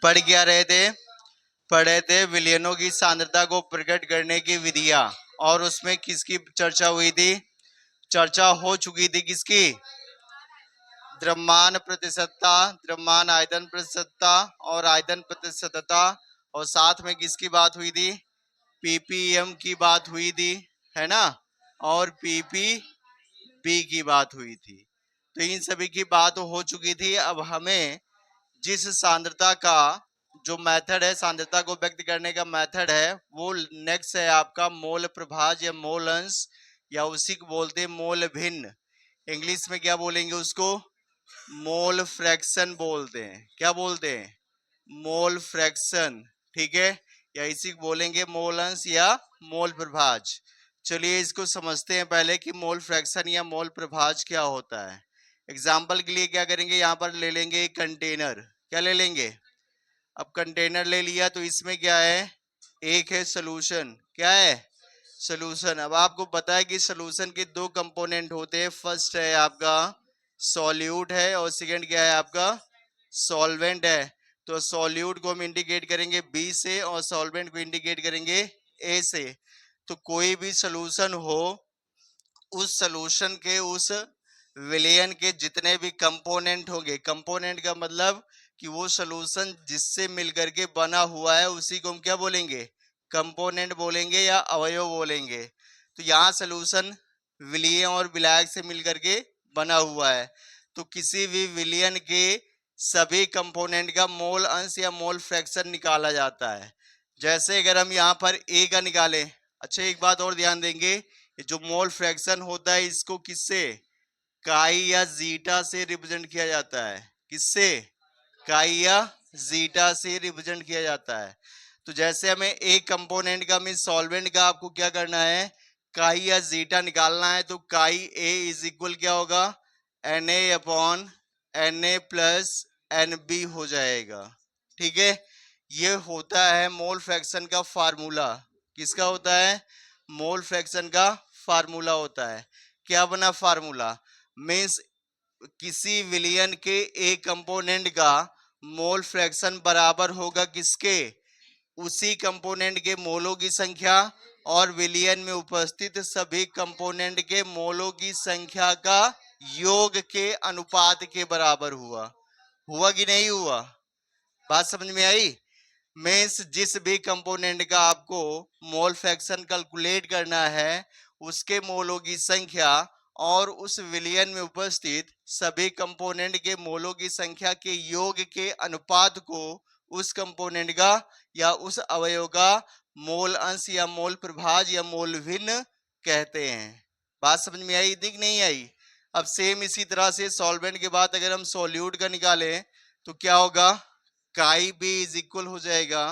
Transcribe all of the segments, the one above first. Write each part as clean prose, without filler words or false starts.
पढ़ क्या रहे थे? पढ़े थे विलयनों की सांद्रता को प्रकट करने की विधियां। और उसमें किसकी चर्चा हुई थी? चर्चा हो चुकी थी किसकी? द्रव्यमान प्रतिशतता, द्रव्यमान आयतन प्रतिशतता और आयतन प्रतिशतता। और साथ में किसकी बात हुई थी? पीपीएम की बात हुई थी, है ना? और पीपीबी की बात हुई थी। तो इन सभी की बात हो चुकी थी। अब हमें जिस सांद्रता का जो मेथड है, सांद्रता को व्यक्त करने का मेथड है, वो नेक्स्ट है आपका मोल प्रभाज या मोल अंश, या उसी को बोलते हैं मोल भिन्न। इंग्लिश में क्या बोलेंगे उसको? मोल फ्रैक्शन बोलते हैं। क्या बोलते हैं? Mole fraction. ठीक है, या इसी को बोलेंगे मोल अंश या मोल प्रभाज। चलिए इसको समझते हैं पहले कि मोल फ्रैक्शन या मोल प्रभाज क्या होता है। एग्जाम्पल के लिए क्या करेंगे, यहाँ पर ले लेंगे एक कंटेनर। क्या ले लेंगे? अब कंटेनर ले लिया तो इसमें क्या है? एक है सोल्यूशन। क्या है? सोल्यूशन। अब आपको पता है कि सोल्यूशन के दो कंपोनेंट होते हैं। फर्स्ट है आपका सॉल्यूट है और सेकंड क्या है आपका? सॉल्वेंट है। तो सॉल्यूट को हम इंडिकेट करेंगे बी से और सॉल्वेंट को इंडिकेट करेंगे ए से। तो कोई भी सोल्यूशन हो, उस सोल्यूशन के उस विलयन के जितने भी कंपोनेंट होंगे, कंपोनेंट का मतलब कि वो सोल्यूशन जिससे मिलकर के बना हुआ है उसी को हम क्या बोलेंगे? कंपोनेंट बोलेंगे या अवयव बोलेंगे। तो यहाँ सोल्यूशन विलयन और विलायक से मिलकर के बना हुआ है। तो किसी भी विलयन के सभी कंपोनेंट का मोल अंश या मोल फ्रैक्शन निकाला जाता है। जैसे अगर हम यहाँ पर ए का निकालें। अच्छा, एक बात और ध्यान देंगे, जो मोल फ्रैक्शन होता है इसको किससे? काई या जीटा से रिप्रेजेंट किया जाता है। किससे? काई या जीटा से रिप्रेजेंट किया जाता है। तो जैसे हमें एक कंपोनेंट का मीन सॉल्वेंट का आपको क्या करना है? काई या जीटा निकालना है। तो काई ए इज इक्वल क्या होगा? N A upon N A plus N B हो जाएगा। ठीक है, ये होता है मोल फ्रैक्शन का फार्मूला। किसका होता है? मोल फ्रैक्शन का फार्मूला होता है। क्या बना फार्मूला? मीन्स किसी विलयन के एक कंपोनेंट का मोल फ्रैक्शन बराबर होगा किसके? उसी कंपोनेंट के मोलों की संख्या और विलयन में उपस्थित सभी कंपोनेंट के मोलों की संख्या का योग के अनुपात के बराबर हुआ। हुआ कि नहीं हुआ? बात समझ में आई? मीन्स जिस भी कंपोनेंट का आपको मोल फ्रैक्शन कैलकुलेट करना है, उसके मोलों की संख्या और उस विलयन में उपस्थित सभी कंपोनेंट के मोलों की संख्या के योग के अनुपात को उस कंपोनेंट का या उस अवयव का मोल अंश या मोल प्रभाज या मोल भिन्न कहते हैं। बात समझ में आई थी कि नहीं आई? अब सेम इसी तरह से सॉल्वेंट के बाद अगर हम सॉल्यूट का निकालें तो क्या होगा? काई बी इज इक्वल हो जाएगा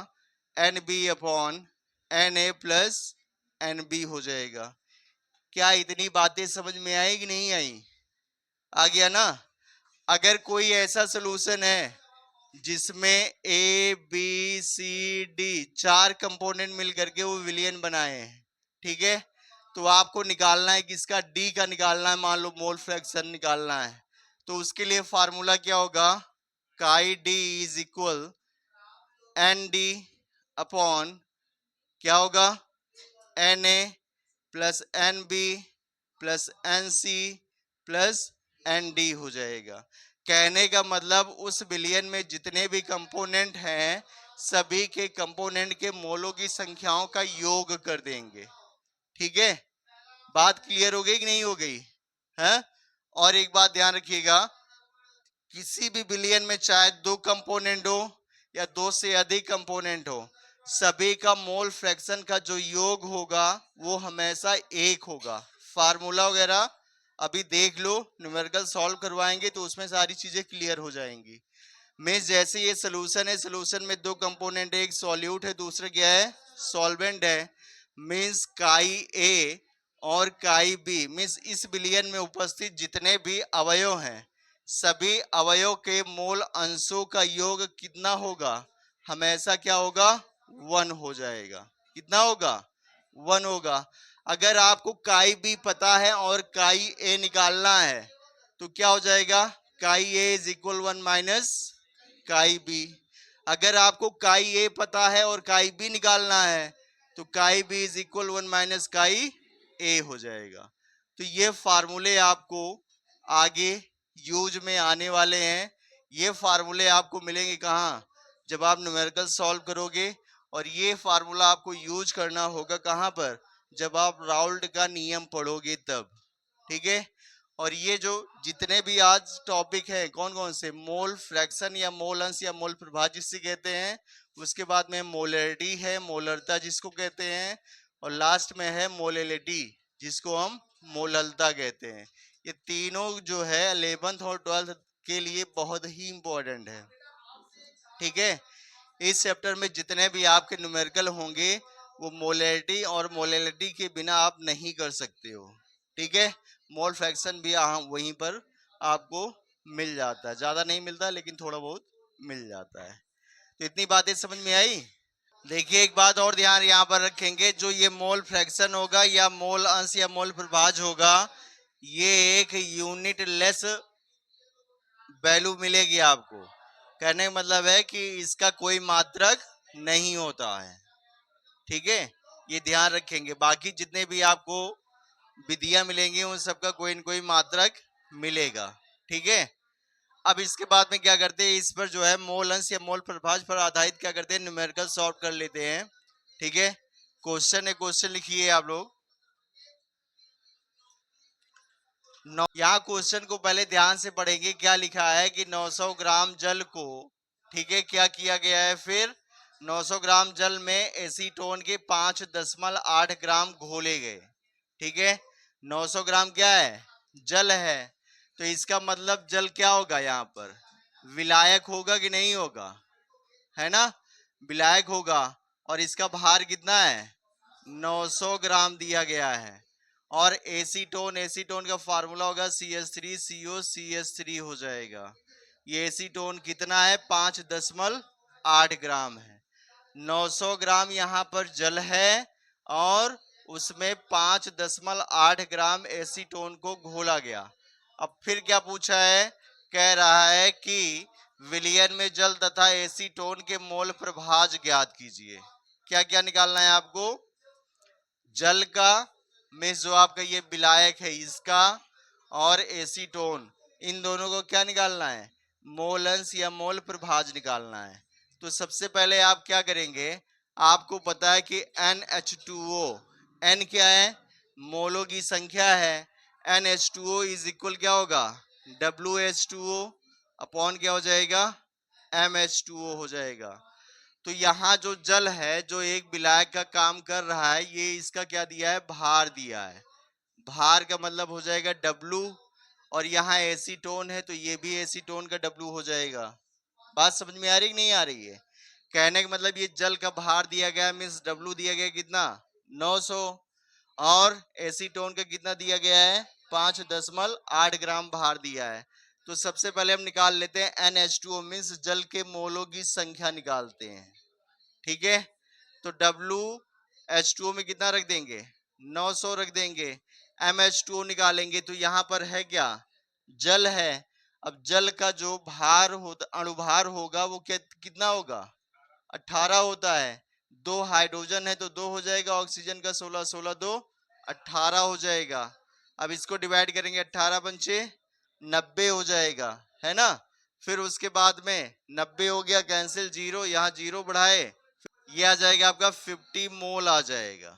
N B upon N A plus N B हो जाएगा। क्या इतनी बातें समझ में आई कि नहीं आई? आ गया ना? अगर कोई ऐसा सोल्यूशन है जिसमें ए बी सी डी चार कंपोनेंट मिल करके वो विलयन बनाए हैं, ठीक है, तो आपको निकालना है किसका? डी का निकालना है। मान लो मोल फ्रैक्शन निकालना है, तो उसके लिए फार्मूला क्या होगा? Chi D is equal N D upon क्या होगा? N A plus N B plus N C plus N D हो जाएगा। कहने का मतलब उस विलयन में जितने भी कंपोनेंट हैं, सभी के कंपोनेंट के मोलों की संख्याओं का योग कर देंगे। ठीक है, बात क्लियर हो गई कि नहीं हो गई है? और एक बात ध्यान रखिएगा, किसी भी विलयन में चाहे दो कंपोनेंट हो या दो से अधिक कंपोनेंट हो, सभी का मोल फ्रैक्शन का जो योग होगा वो हमेशा एक होगा। फार्मूला वगैरह अभी देख लो, न्यूमेरिकल सॉल्व करवाएंगे तो उसमें सारी चीजें क्लियर हो जाएंगी। में जैसे ये सोल्यूशन है, सोल्यूशन में दो कंपोनेंट है, एक सॉल्यूट है, दूसरा क्या है? सॉल्वेंट है। मीन्स काई ए और काई बी मीन्स इस विलयन में उपस्थित जितने भी अवयव हैं, सभी अवयव के मोल अंशों का योग कितना होगा? हमेशा क्या होगा? 1 हो जाएगा। कितना होगा? 1 होगा। अगर आपको काई बी पता है और काई ए निकालना है तो क्या हो जाएगा? काई ए इज इक्वल 1 माइनस काई बी। अगर आपको काई ए पता है और काई बी निकालना है तो काई बी इज इक्वल 1 माइनस काई ए हो जाएगा। तो ये फार्मूले आपको आगे यूज में आने वाले हैं। ये फार्मूले आपको मिलेंगे कहाँ? जब आप न्यूमेरिकल सॉल्व करोगे। और ये फार्मूला आपको यूज करना होगा कहाँ पर? जब आप राउल्ट का नियम पढ़ोगे तब। ठीक है। और ये जो जितने भी आज टॉपिक है कौन कौन से, मोल फ्रैक्शन या मोल अंश या मोल प्रभाव जिससे कहते हैं, उसके बाद में मोलरिटी है, मोलरता जिसको कहते हैं, और लास्ट में है मोलेलिटी जिसको हम मोललता कहते हैं। ये तीनों जो है 11th और 12th के लिए बहुत ही इंपॉर्टेंट है। ठीक है। इस चैप्टर में जितने भी आपके न्यूमेरिकल होंगे वो मोलरिटी और मोलेलिटी के बिना आप नहीं कर सकते हो। ठीक है। मोल फ्रैक्शन भी वहीं पर आपको मिल जाता है, ज्यादा नहीं मिलता लेकिन थोड़ा बहुत मिल जाता है। तो इतनी बातें समझ में आई। देखिए एक बात और ध्यान यहाँ पर रखेंगे, जो ये मोल फ्रैक्शन होगा या मोल अंश या मोल प्रभाज होगा, ये एक यूनिट लेस वैल्यू मिलेगी आपको। कहने का मतलब है कि इसका कोई मात्रक नहीं होता है। ठीक है। ये ध्यान रखेंगे। बाकी जितने भी आपको विधियां मिलेंगी उन सबका कोई न कोई मात्रक मिलेगा। ठीक है। अब इसके बाद में क्या करते हैं, इस पर जो है मोल अंश या मोल प्रभाज पर आधारित क्या करते हैं, न्यूमेरिकल सॉल्व कर लेते हैं। ठीक है। क्वेश्चन है, क्वेश्चन लिखिए आप लोग। यहाँ क्वेश्चन को पहले ध्यान से पढ़ेंगे। क्या लिखा है कि 900 ग्राम जल को, ठीक है, क्या किया गया है, फिर 900 ग्राम जल में एसीटोन के 5.8 ग्राम घोले गए। ठीक है। 900 ग्राम क्या है, जल है। तो इसका मतलब जल क्या होगा, यहाँ पर विलायक होगा कि नहीं होगा, है ना, विलायक होगा। और इसका भार कितना है, 900 ग्राम दिया गया है। और एसीटोन, एसीटोन का फार्मूला होगा CH3CO CH3 हो जाएगा। ये एसीटोन कितना है, 5.8 ग्राम है। 900 ग्राम यहाँ पर जल है और उसमें 5.8 ग्राम एसीटोन को घोला गया। अब फिर क्या पूछा है, कह रहा है कि विलयन में जल तथा एसीटोन के मोल प्रभाज ज्ञात कीजिए। क्या क्या निकालना है आपको, जल का में जो आपका ये विलायक है इसका, और एसीटोन, इन दोनों को क्या निकालना है, मोल अंश या मोल प्रभाज निकालना है। तो सबसे पहले आप क्या करेंगे, आपको पता है कि NH2O, N क्या है, मोलों की संख्या है। NH2O इज इक्वल क्या होगा, WH2O अपॉन क्या हो जाएगा, MH2O हो जाएगा। तो यहाँ जो जल है जो एक विलायक का काम कर रहा है, ये इसका क्या दिया है, भार दिया है। भार का मतलब हो जाएगा W, और यहाँ एसीटोन है तो ये भी एसीटोन का W हो जाएगा। बात समझ में आ रही कि नहीं आ रही है? कहने का मतलब ये जल का भार दिया गया मीन्स W दिया गया कितना, 900, और एसीटोन का कितना दिया गया है, 5.8 ग्राम भार दिया है। तो सबसे पहले हम निकाल लेते हैं NH2O मीन्स जल के मोलों की संख्या निकालते हैं। ठीक है। तो WH2O में कितना रख देंगे, 900 रख देंगे। MH2O निकालेंगे तो यहाँ पर है क्या, जल है। अब जल का जो भार होता, अणुभार होगा वो क्या कितना होगा, 18 होता है। दो हाइड्रोजन है तो दो हो जाएगा, ऑक्सीजन का 16, 16 दो 18 हो जाएगा। अब इसको डिवाइड करेंगे, 18 पंचे 90 हो जाएगा, है ना। फिर उसके बाद में 90 हो गया, कैंसिल, जीरो, यहाँ जीरो बढ़ाए, ये आ जाएगा आपका 50 मोल आ जाएगा।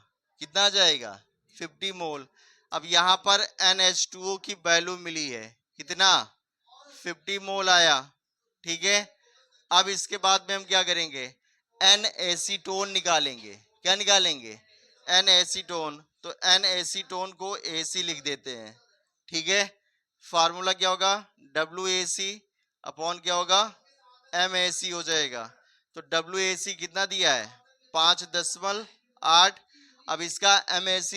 कितना आ जाएगा, 50 मोल। अब यहाँ पर NH2O की वैल्यू मिली है, कितना, 50 मोल आया। ठीक है। अब इसके बाद में हम क्या करेंगे, N एसीटोन निकालेंगे। क्या निकालेंगे, N एसीटोन। तो N एसीटोन को AC लिख देते हैं। ठीक है। फार्मूला क्या होगा, WAC अपॉन क्या होगा, MAC हो जाएगा। तो WAC कितना दिया है, 5.8। अब इसका MAC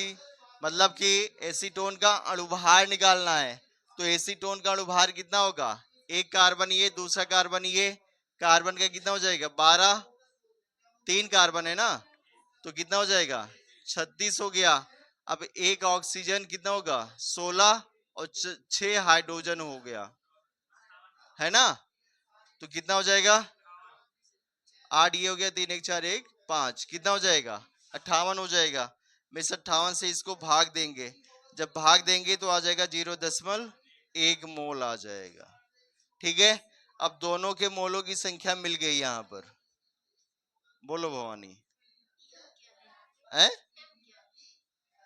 मतलब कि एसीटोन का अणुभार निकालना है। तो एसीटोन का अणुभार कितना होगा, एक कार्बन ये, दूसरा कार्बन ये, कार्बन का कितना हो जाएगा 12, 3 कार्बन है ना, तो कितना हो जाएगा 36 हो गया। अब एक ऑक्सीजन कितना होगा 16, और 6 हाइड्रोजन हो गया, है ना। तो कितना हो जाएगा 8 ये हो गया, 3 1 4 1 5, कितना हो जाएगा 58 हो जाएगा। मैं इस 58 से इसको भाग देंगे, जब भाग देंगे तो आ जाएगा 0.1 मोल आ जाएगा। ठीक है, अब दोनों के मोलों की संख्या मिल गई यहाँ पर। बोलो भवानी, है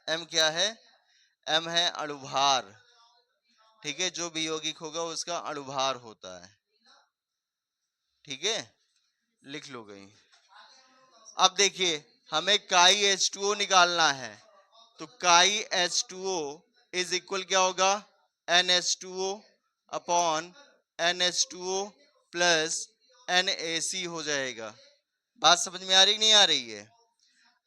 एम क्या है? एम है अणुभार। ठीक है, जो भी यौगिक होगा उसका अणुभार होता है। ठीक है, लिख लो गई। अब देखिए, हमें काई H2O निकालना है, तो काई H2O इज इक्वल क्या होगा? NH2O upon NH2O plus NaC हो जाएगा। बात समझ में आ रही नहीं आ रही है?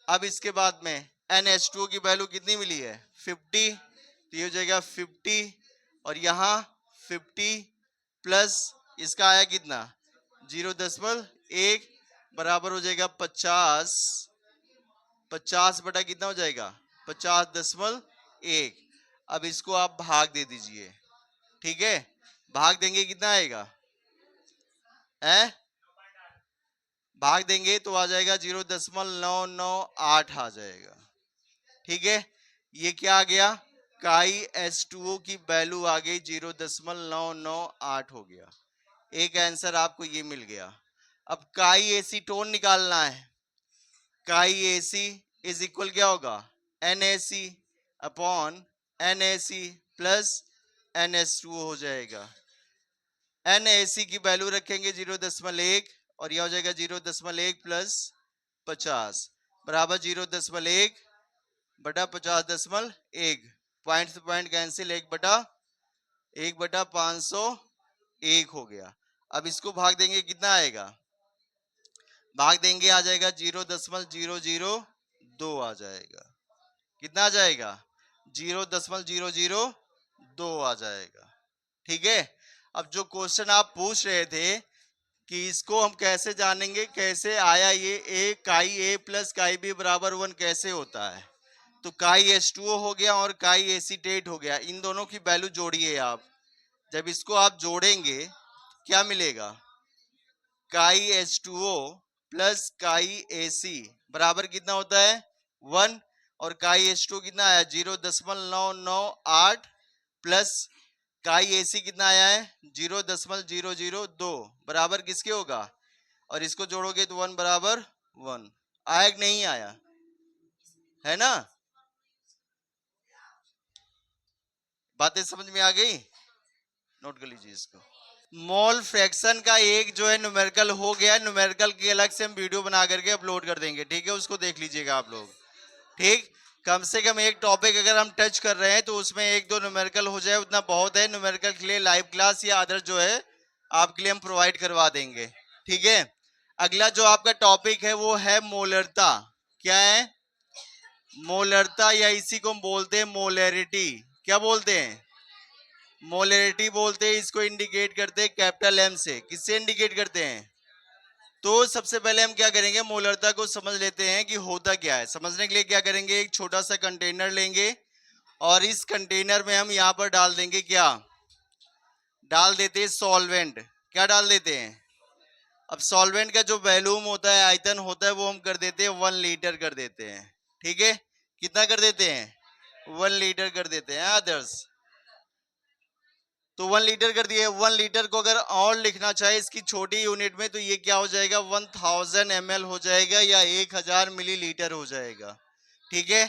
अब इसके बाद में NH2O की वैल्यू कितनी मिली है? 50, तो ये हो जाएगा 50, और यहाँ 50 प्लस इसका आया कितना? 0.1 बराबर हो जाएगा 50। 50 बटा कितना हो जाएगा? 50.1। अब इसको आप भाग दे दीजिए। ठीक है, भाग देंगे कितना आएगा? भाग देंगे तो आ जाएगा 0.998 आ जाएगा। ठीक है, ये क्या आ गया? काई H2O की वैल्यू आ गई 0.998 हो गया। एक आंसर आपको ये मिल गया। अब काई एसीटोन निकालना है। काई AC इज इक्वल क्या होगा? NaC upon NaC plus NH2O हो जाएगा। NaC की वैल्यू रखेंगे 0.1, और यह हो जाएगा 0.1 प्लस 50 बराबर 0.1 बटा 50.1। पॉइंट से पॉइंट कैंसिल, 1/501 हो गया। अब इसको भाग देंगे कितना आएगा? भाग देंगे आ जाएगा 0.002 आ जाएगा। कितना आ जाएगा? 0.002 आ जाएगा। ठीक है, अब जो क्वेश्चन आप पूछ रहे थे कि इसको हम कैसे जानेंगे, कैसे आया ये ए काई ए प्लस काई बी बराबर 1 कैसे होता है, तो काई H2O हो गया और काई एसीटेट हो गया, इन दोनों की वैल्यू जोड़िए आप। जब इसको आप जोड़ेंगे क्या मिलेगा? काई H2O प्लस काई AC बराबर कितना होता है? 1, और काई H2O कितना आया? 0.998 प्लस काई AC कितना आया है? 0.002 बराबर किसके होगा? और इसको जोड़ोगे तो 1 बराबर 1 आया कि नहीं आया? है ना? बातें समझ में आ गई? नोट कर लीजिए इसको। मोल फ्रैक्शन का एक जो है न्यूमेरिकल हो गया, न्यूमेरिकल की अलग से हम वीडियो बना करके अपलोड कर देंगे। ठीक है, उसको देख लीजिएगा आप लोग। ठीक, कम से कम एक टॉपिक अगर हम टच कर रहे हैं तो उसमें 1-2 न्यूमेरिकल हो जाए उतना बहुत है। न्यूमेरिकल के लिए लाइव क्लास या अदर जो है आपके लिए हम प्रोवाइड करवा देंगे। ठीक है, अगला जो आपका टॉपिक है वो है मोलरता। क्या है? मोलरता, या इसी को हम बोलते हैं मोलैरिटी। क्या बोलते हैं? मोलैरिटी बोलते हैं। इसको इंडिकेट करते हैं कैपिटल M से। किससे इंडिकेट करते हैं? तो सबसे पहले हम क्या करेंगे, मोलरता को समझ लेते हैं कि होता क्या है। समझने के लिए क्या करेंगे, एक छोटा सा कंटेनर लेंगे और इस कंटेनर में हम यहाँ पर डाल देंगे, क्या डाल देते हैं? सॉल्वेंट। क्या डाल देते हैं? अब सॉल्वेंट का जो वॉल्यूम होता है, आयतन होता है, वो हम कर देते हैं 1 लीटर कर देते हैं। ठीक है, कितना कर देते हैं? 1 लीटर कर देते हैं आदर्श। तो 1 लीटर कर दिए। 1 लीटर को अगर और लिखना चाहे इसकी छोटी यूनिट में तो ये क्या हो जाएगा? 1000 ml हो जाएगा, या 1000 मिलीलीटर हो जाएगा। ठीक है,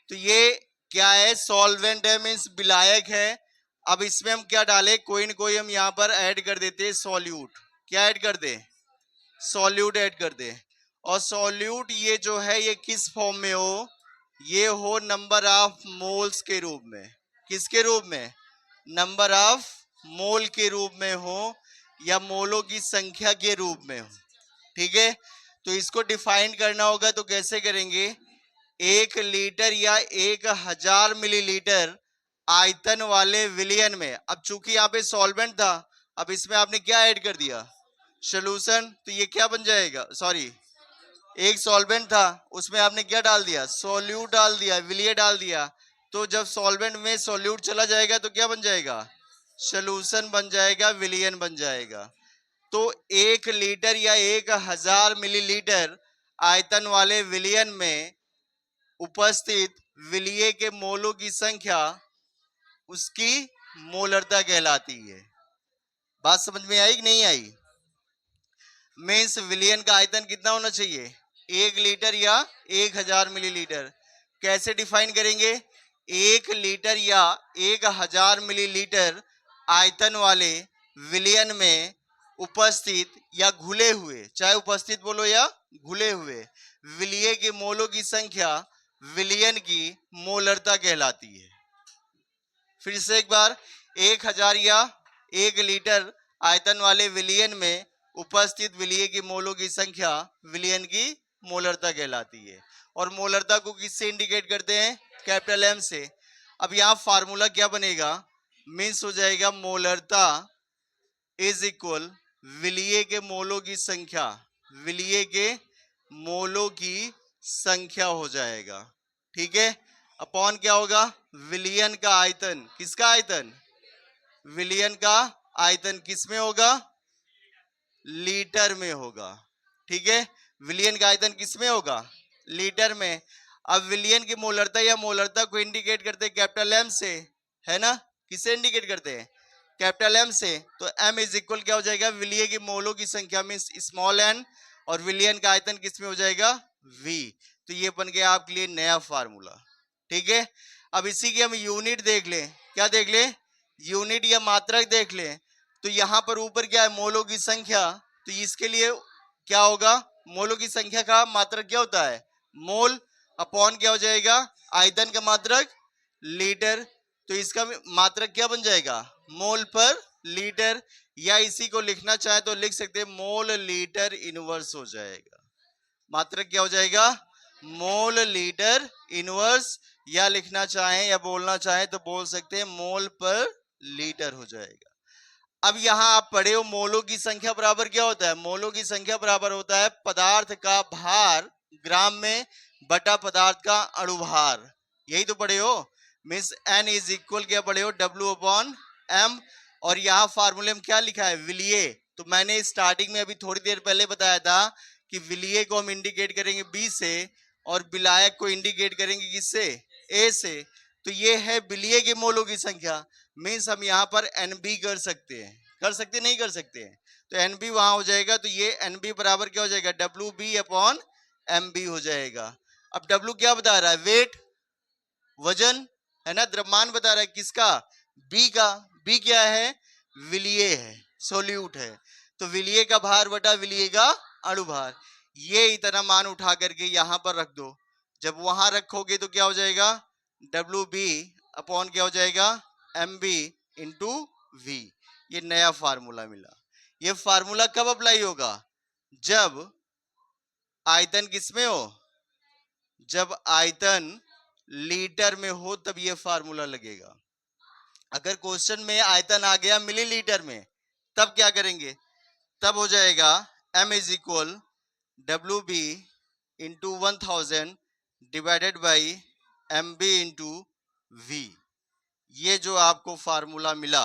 तो ये क्या है? सॉल्वेंट है, मीन्स विलायक है। अब इसमें हम क्या डालें? कोई न कोई हम यहाँ पर ऐड कर देते हैं सॉल्यूट। क्या ऐड कर दे? सॉल्यूट ऐड कर दे। और सॉल्यूट ये जो है ये किस फॉर्म में हो? ये हो नंबर ऑफ मोल्स के रूप में। किसके रूप में? नंबर ऑफ मोल के रूप में हो, या मोलों की संख्या के रूप में हो। ठीक है, तो इसको डिफाइन करना होगा तो कैसे करेंगे? 1 लीटर या 1000 मिलीलीटर आयतन वाले विलियन में। अब चूंकि यहाँ पे सॉल्वेंट था, अब इसमें आपने क्या ऐड कर दिया? सोल्यूशन। तो ये क्या बन जाएगा? सॉरी, एक सॉल्वेंट था उसमें आपने क्या डाल दिया? सॉल्यूट डाल दिया, विलिय डाल दिया। तो जब सॉल्वेंट में सॉल्यूट चला जाएगा तो क्या बन जाएगा? सोल्यूशन बन जाएगा, विलियन बन जाएगा। तो 1 लीटर या 1000 मिलीलीटर आयतन वाले विलयन में उपस्थित विलिय के मोलों की संख्या उसकी मोलरता कहलाती है। बात समझ में आई कि नहीं आई? मीन्स विलियन का आयतन कितना होना चाहिए? 1 लीटर या 1000 मिलीलीटर। कैसे डिफाइन करेंगे? 1 लीटर या 1000 मिलीलीटर आयतन वाले विलयन में उपस्थित या घुले हुए, चाहे उपस्थित बोलो या घुले हुए, विलिय के मोलों की संख्या विलयन की मोलरता कहलाती है। फिर से एक बार, 1000 या 1 लीटर आयतन वाले विलयन में उपस्थित विलिय की मोलों की संख्या विलयन की मोलरता कहलाती है। और मोलरता को किससे इंडिकेट करते हैं? कैपिटल एम से। अब यहां फार्मूला क्या बनेगा? मीन्स हो जाएगा मोलरता इज इक्वल विलिय के मोलों की संख्या, विलिय के मोलों की संख्या हो जाएगा। ठीक है, अपॉन क्या होगा? विलियन का आयतन। किसका आयतन? विलियन का आयतन किस में होगा? लीटर में होगा। ठीक है, विलियन का आयतन किस में होगा? लीटर में। अब विलियन की मोलरता या मोलरता को इंडिकेट करते हैं कैपिटल एम से, है ना? किसे इंडिकेट करते हैं? कैपिटल एम से। तो एम इज इक्वल क्या हो जाएगा? विलिय की मोलों की संख्या में स्मॉल एन, और विलियन का आयतन किस में हो जाएगा? वी। तो ये बन गया आपके लिए नया फार्मूला। ठीक है, अब इसी की हम यूनिट देख लें। क्या देख लें? यूनिट या मात्रक देख लें। तो यहां पर ऊपर क्या है? मोलों की संख्या। तो इसके लिए क्या होगा? मोलों की संख्या का मात्रक क्या होता है? मोल। अपॉन क्या हो जाएगा? आयतन का मात्रक लीटर। तो इसका मात्रक क्या बन जाएगा? मोल पर लीटर। या इसी को लिखना चाहे तो लिख सकते हैं मोल लीटर इनवर्स हो जाएगा। मात्रक क्या हो जाएगा? Mole litre inverse. या लिखना चाहें या बोलना चाहें तो बोल सकते हैं मोल पर लीटर हो जाएगा। अब यहां आप पढ़े हो मोलों की संख्या बराबर क्या होता है? मोलों की संख्या बराबर होता है पदार्थ का भार ग्राम में बटा पदार्थ का अणुभार। यही तो पढ़े हो। मीन्स एन इज इक्वल क्या पढ़े हो? W upon M. और यहां फार्मूले में क्या लिखा है? विलिय। तो मैंने स्टार्टिंग में अभी थोड़ी देर पहले बताया था कि विलिय को हम इंडिकेट करेंगे बी से, और विलायक को इंडिकेट करेंगे किससे? ए से। तो ये है विलिय के मोलों की संख्या। मीन्स हम यहाँ पर एनबी कर सकते हैं। कर सकते नहीं कर सकते हैं? तो एनबी वहां हो जाएगा। तो ये एनबी बराबर क्या हो जाएगा? W B upon M B हो जाएगा। अब डब्ल्यू क्या बता रहा है? वेट, वजन, है ना? द्रव्यमान बता रहा है। किसका? बी का। बी क्या है? विलिय है, सोल्यूट है। तो विलिय का भार बटा विलिय का अणुभार। ये इतना मान उठा करके यहां पर रख दो। जब वहां रखोगे तो क्या हो जाएगा? डब्ल्यू बी अपॉन क्या हो जाएगा? M B into V. ये नया फार्मूला मिला। ये फार्मूला कब अप्लाई होगा? जब आयतन किसमें हो? जब आयतन लीटर में हो तब ये फार्मूला लगेगा। अगर क्वेश्चन में आयतन आ गया मिलीलीटर में, तब क्या करेंगे? तब हो जाएगा m is equal W B into 1000 divided by M B into V. ये जो आपको फार्मूला मिला,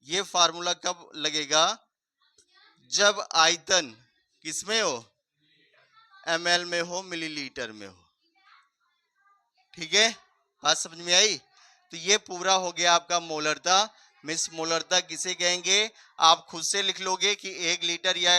ये फार्मूला कब लगेगा? जब आयतन किसमें हो? ml में हो, मिलीलीटर में हो। ठीक है, बात समझ में आई? तो ये पूरा हो गया आपका मोलरता। मिस मोलरता किसे कहेंगे? आप खुद से लिख लोगे कि 1 लीटर या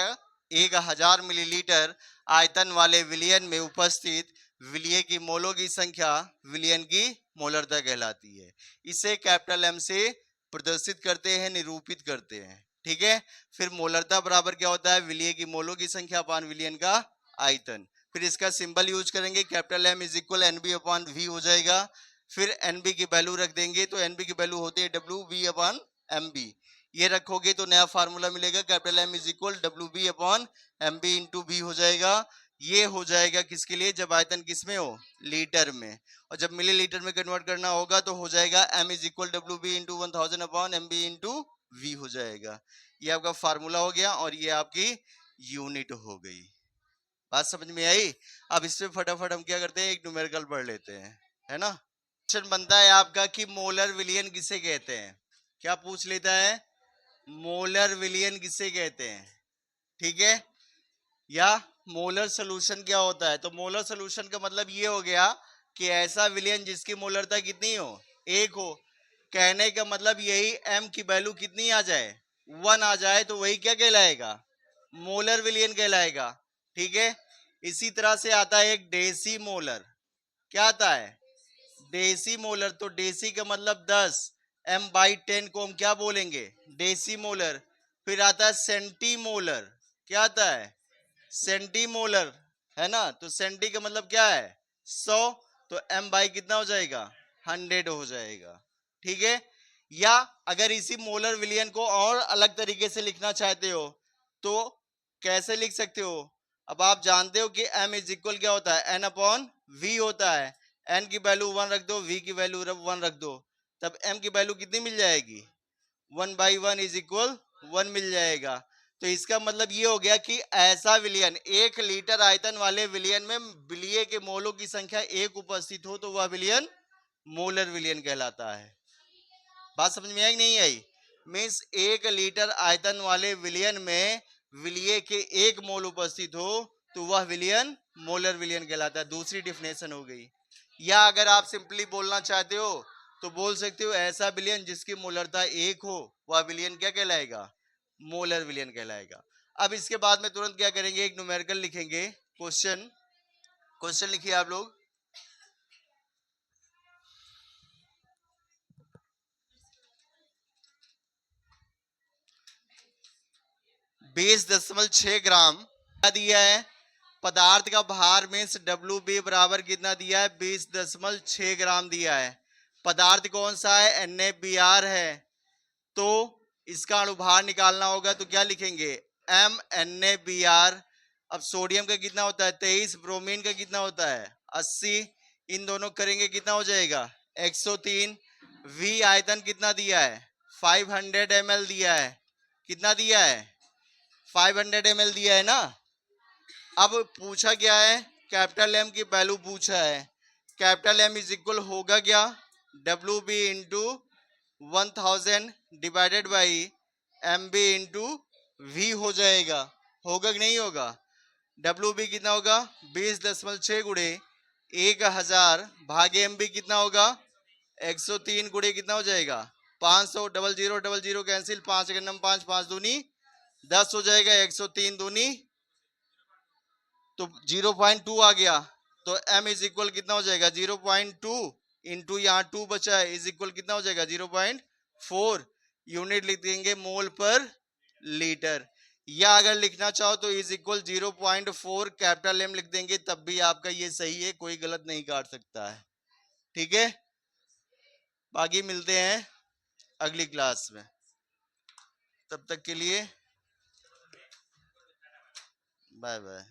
1000 मिलीलीटर आयतन वाले विलयन में उपस्थित विलिय की मोलों की संख्या विलयन की मोलरता कहलाती है। इसे कैपिटल एम से प्रदर्शित करते हैं, निरूपित करते हैं। ठीक है, फिर मोलरता बराबर क्या होता है? विलिय की मोलों की संख्या अपान विलयन का आयतन। फिर इसका सिंबल यूज करेंगे, capital M is equal N B upon V हो जाएगा। फिर एन बी की वैल्यू रख देंगे, तो एन बी की वैल्यू होती है W B upon M B. ये रखोगे तो नया फार्मूला मिलेगा, capital M is equal W B upon M B into B हो जाएगा। ये हो जाएगा किसके लिए? जब आयतन किसमें हो? लीटर में। और जब मिलीलीटर में कन्वर्ट करना होगा तो हो जाएगा M is equal W B into 1000 upon M B into V हो जाएगा। ये आपका फार्मूला हो गया और ये आपकी यूनिट हो गई। बात समझ में आई? अब इससे फटाफट हम क्या करते हैं? एक न्यूमेरिकल पढ़ लेते हैं, है ना? क्वेश्चन बनता है आपका कि मोलर विलयन किसे कहते हैं? क्या पूछ लेता है? मोलर विलियन किसे कहते हैं, ठीक है। या मोलर सोल्यूशन क्या होता है, तो मोलर सोल्यूशन का मतलब ये हो गया कि ऐसा विलियन जिसकी मोलरता कितनी हो, एक हो। कहने का मतलब यही एम की वैल्यू कितनी आ जाए, 1 आ जाए, तो वही क्या कहलाएगा, मोलर विलियन कहलाएगा, ठीक है। इसी तरह से आता है एक डेसी मोलर, क्या आता है, डेसी मोलर। तो डेसी का मतलब 10, m/10 को हम क्या बोलेंगे, डेसी मोलर। फिर आता है सेंटीमोलर, क्या आता है, सेंटीमोलर, है ना। तो सेंटी का मतलब क्या है, 100, तो m बाई कितना हो जाएगा, 100 हो जाएगा, ठीक है। या अगर इसी मोलर विलियन को और अलग तरीके से लिखना चाहते हो तो कैसे लिख सकते हो। अब आप जानते हो कि m इज इक्वल क्या होता है, n अपॉन v होता है। n की वैल्यू 1 रख दो, v की वैल्यू 1 रख दो, तब m की वैल्यू कितनी मिल जाएगी, 1/1 इज इक्वल 1 मिल जाएगा। तो इसका मतलब ये हो गया कि ऐसा विलियन, 1 लीटर आयतन वाले विलियन में विलिय के मोलों की संख्या 1 उपस्थित हो तो वह विलियन मोलर विलियन कहलाता है। बात समझ में आई नहीं आई, मीन्स 1 लीटर आयतन वाले विलियन में विलिय के 1 मोल उपस्थित हो तो वह विलियन मोलर विलियन कहलाता है। दूसरी डिफिनेशन हो गई। या अगर आप सिंपली बोलना चाहते हो तो बोल सकते हो ऐसा विलियन जिसकी मोलरता 1 हो वह विलियन क्या कहलाएगा, मोलर विलियन कहलाएगा। अब इसके बाद में तुरंत क्या करेंगे, एक न्यूमेरिकल लिखेंगे। क्वेश्चन, क्वेश्चन लिखिए आप लोग। 20.6 ग्राम क्या दिया है, पदार्थ का भार मीन्स डब्ल्यू बी बराबर कितना दिया है, 20.6 ग्राम दिया है। पदार्थ कौन सा है, NaBr है। तो इसका अणुभार निकालना होगा तो क्या लिखेंगे, MNaBr। अब सोडियम का कितना होता है 23, ब्रोमीन का कितना होता है 80, इन दोनों करेंगे कितना हो जाएगा 103। V आयतन कितना दिया है 500 ml दिया है, कितना दिया है 500 ml दिया है ना। अब पूछा क्या है, कैपिटल M की वैल्यू पूछा है। कैपिटल M इज इक्वल होगा क्या, W B into 1000 divided by M B into V हो जाएगा, होगा कि नहीं होगा। डब्ल्यू बी कितना होगा 20.6 गुणे 1000 भागे एम बी कितना होगा 103 गुणे कितना हो जाएगा 500, डबल जीरो कैंसिल, 5 एक नम 5, 5 दूनी 10 हो जाएगा, 103 दूनी तो 0.2 आ गया। तो m इज इक्वल कितना हो जाएगा 0.2 इंटू यहाँ 2 बचा है इज इक्वल कितना हो जाएगा 0.4। यूनिट लिख देंगे मोल पर लीटर। या अगर लिखना चाहो तो इज इक्वल 0.4 कैपिटल M लिख देंगे, तब भी आपका ये सही है, कोई गलत नहीं काट सकता है, ठीक है। बाकी मिलते हैं अगली क्लास में, तब तक के लिए बाय बाय।